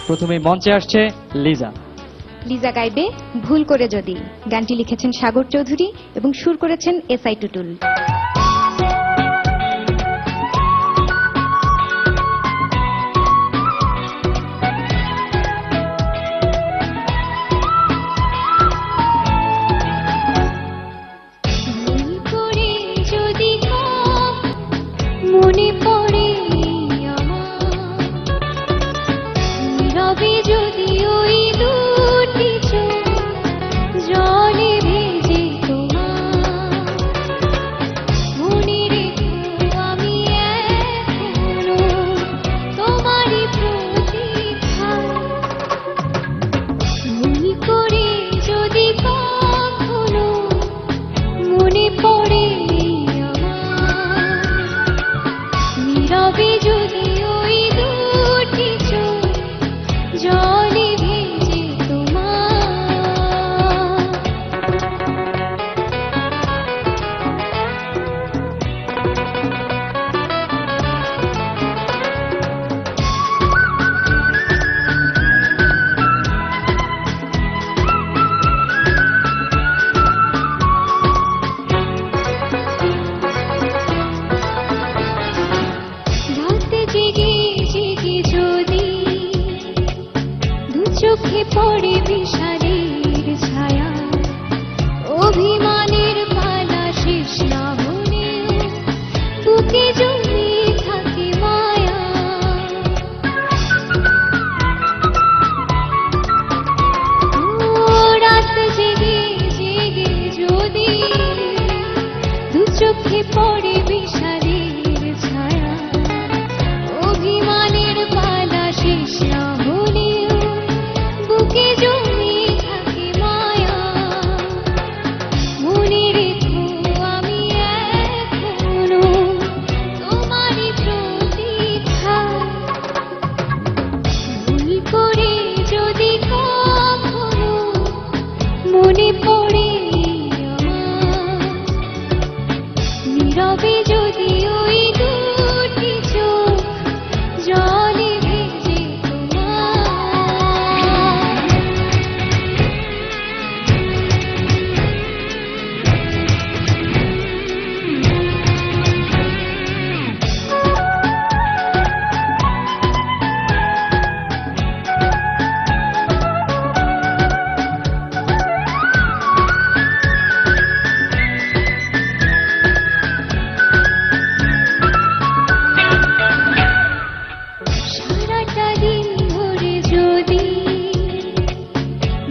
প্রথমে মঞ্চে আসছে লিজা। লিজা গাইবে ভুল করে যদি। গানটি লিখেছেন সাগর চৌধুরী এবং সুর করেছেন এসআই টুটুল। মনে পড়ে রবে যদি ওই দুটি চোখ জলে ভেজে তোমার মনে রেখো আমি এখনো তোমারই প্রতীক্ষা ভুল করে যদি কখনো মনে পড়ে রবে যদি ওই দুটি চোখ জলে ভেজে চোখে পড়ে বিষাদের ছায়া অভিমানের পালা শেষ না হলেও বুকে জমে থাকে মায়া রাত জেগে জেগে যদি দু চোখে পড়ে বিষাদের ছায়া অভিমানের পালা শেষ না হলেও বুকে জমে থাকে মায়া মনে রেখো আমি এখনো তোমারই প্রতীক্ষা ভুল করে যদি কখনো মনে পড়ে নীরবে যদি ওই দুটি চোখ জলে ভেজে সারাটা দিন ধরে যদি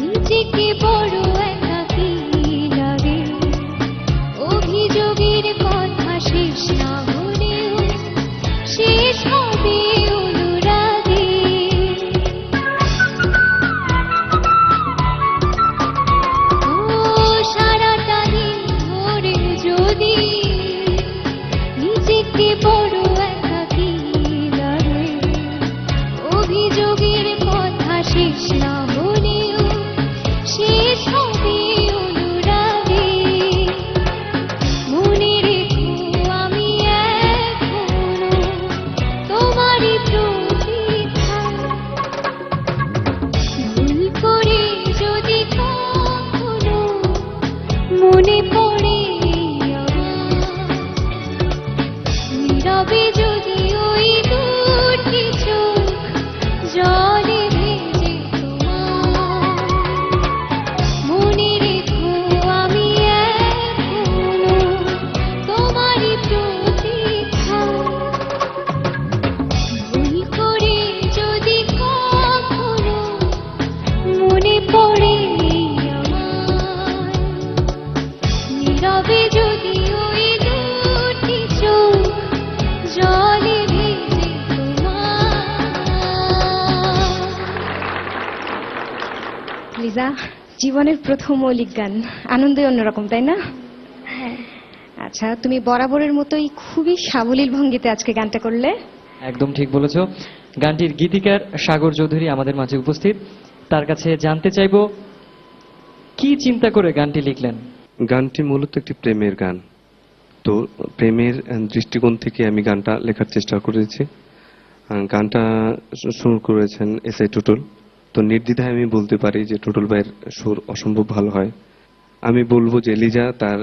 নিজেকে বড় একাকী লাগে অভিযোগের কথা শেষ না হলেও শেষ হবে অনুরাগে সারাটা দিন ধরে যদি নিজেকে বড় একাকী লাগে অভিযোগের কথা শেষ না হলেও শেষ হবে অনুরাগে মনে রেখো আমি এখনো তোমারই প্রতীক্ষা ভুল করে যদি কখনো মনে পড়ে নীরবে যদি ওই দুটি চোখ জলে ভেজে মনে রেখো আমি এখনো তোমারই প্রতীক্ষা ভুল করে যদি কখনো মনে পড়ে নীরবে যদি ওই দুটি চোখ জলে ভেজে লিজা, জীবনের প্রথম মৌলিক গান, আনন্দই অন্যরকম, তাই না? হ্যাঁ। আচ্ছা, তুমি বরাবরের মতোই খুবই সাবলীল ভঙ্গিতে আজকে গানটা করলে। একদম ঠিক বলেছো। গানটির গীতিকার সাগর চৌধুরী আমাদের মাঝে উপস্থিত। তার কাছে জানতে চাইবো কি চিন্তা করে গানটি লিখলেন। গানটি মূলত একটি প্রেমের গান। তো প্রেমের দৃষ্টিকোণ থেকে আমি গানটা লেখার চেষ্টা করেছি। গানটা সুর করেছেন এসআই টুটুল। তো নির্দ্বিধায় আমি বলতে পারি যে টুটুল ভাইয়ের সুর অসম্ভব ভালো হয়। আমি বলবো যে লিজা তার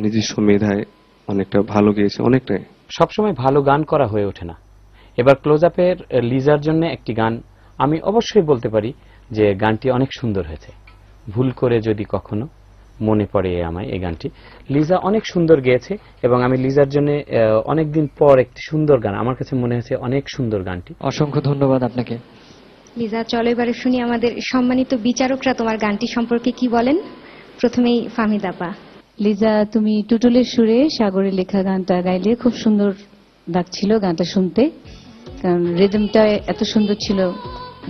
নিজস্ব মেধায় অনেকটা ভালো গেয়েছে, অনেকটাই। সবসময় ভালো গান করা হয়ে ওঠে না। এবার ক্লোজ আপের লিজার জন্য একটি গান আমি অবশ্যই বলতে পারি যে গানটি অনেক সুন্দর হয়েছে। ভুল করে যদি কখনো মনে পড়ে আমায়, এই গানটি লিজা অনেক সুন্দর গেয়েছে এবং আমি লিজার জন্য অনেকদিন পর একটি সুন্দর গান, আমার কাছে মনে হয়েছে অনেক সুন্দর গানটি। অসংখ্য ধন্যবাদ আপনাকে। লিজা, চলো এবারে শুনি আমাদের সম্মানিত বিচারকরা তোমার গানটি সম্পর্কে কি বলেন। প্রথমেই ফাহমিদা আপা। লিজা, তুমি টুটুলের সুরে সাগরের লেখা গানটা গাইলে খুব সুন্দর লাগছিল গানটা শুনতে, কারণ রিদমটা এত সুন্দর ছিল,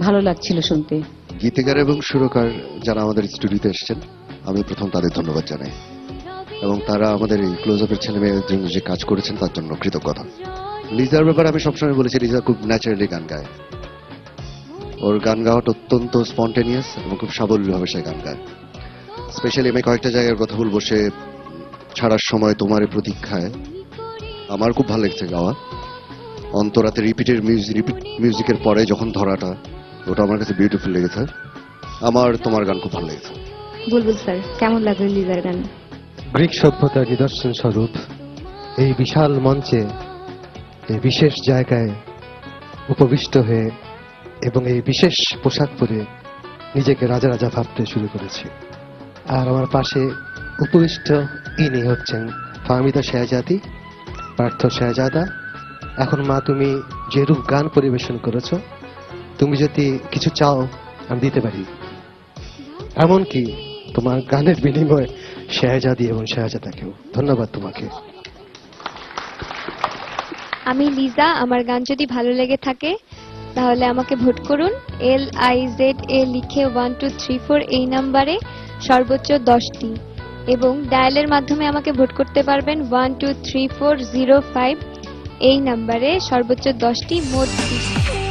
ভালো লাগছিল শুনতে। গীতিকার এবং সুরকার যারা আমাদের স্টুডিওতে এসেছেন, আমি প্রথম তাদের ধন্যবাদ জানাই এবং তারা আমাদের এই ক্লোজ আপের ছেলে মেয়েদের জন্য যে কাজ করেছেন তার জন্য কৃতজ্ঞতা। লিজার ব্যাপারে আমি সবসময় বলেছি, লিজা খুব ন্যাচারালি গান গায়। ওর গান গাওয়াটা অত্যন্ত স্পন্টেনিয়াস এবং খুব সাবলীলভাবে সে গান গায়। স্পেশালি আমি কয়েকটা জায়গার কথা বলবো। সে ছাড়ার সময় তোমার প্রতীক্ষায় আমার খুব ভালো লেগেছে গাওয়া। অন্তরাতে রিপিট মিউজিকের পরে যখন ধরাটা, ওটা আমার কাছে বিউটিফুল লেগেছে। আমার তোমার গান খুব ভালো লেগেছে। বুলবুল স্যার, কেমন লাগলো লিজার গান? গ্রিক সভ্যতার নিদর্শন স্বরূপ এই বিশাল মঞ্চে, এই বিশেষ জায়গায় উপবিষ্ট হয়ে এবং এই বিশেষ পোশাক পরে নিজেকে রাজা রাজা ভাবতে শুরু করেছি। আর আমার পাশে উপবিষ্ট ইনি হচ্ছেন ফাহমিদা শেহজাদি, পার্থ শেহজাদা। এখন মা, তুমি যে রূপ গান পরিবেশন করেছো, তুমি যদি কিছু চাও আমি দিতে পারি। এমনকি তোমার গানের বিনিময়ে শেহজাদি এবং শেহজাদাকেও। ধন্যবাদ তোমাকে। আমি লিজা, আমার গান যদি ভালো লেগে থাকে তাহলে আমাকে ভোট করুন। LIZA লিখে 1234 এই নাম্বারে সর্বোচ্চ 10টি, এবং ডায়ালের মাধ্যমে আমাকে ভোট করতে পারবেন 123405 এই নাম্বারে সর্বোচ্চ 10টি, মোট 20।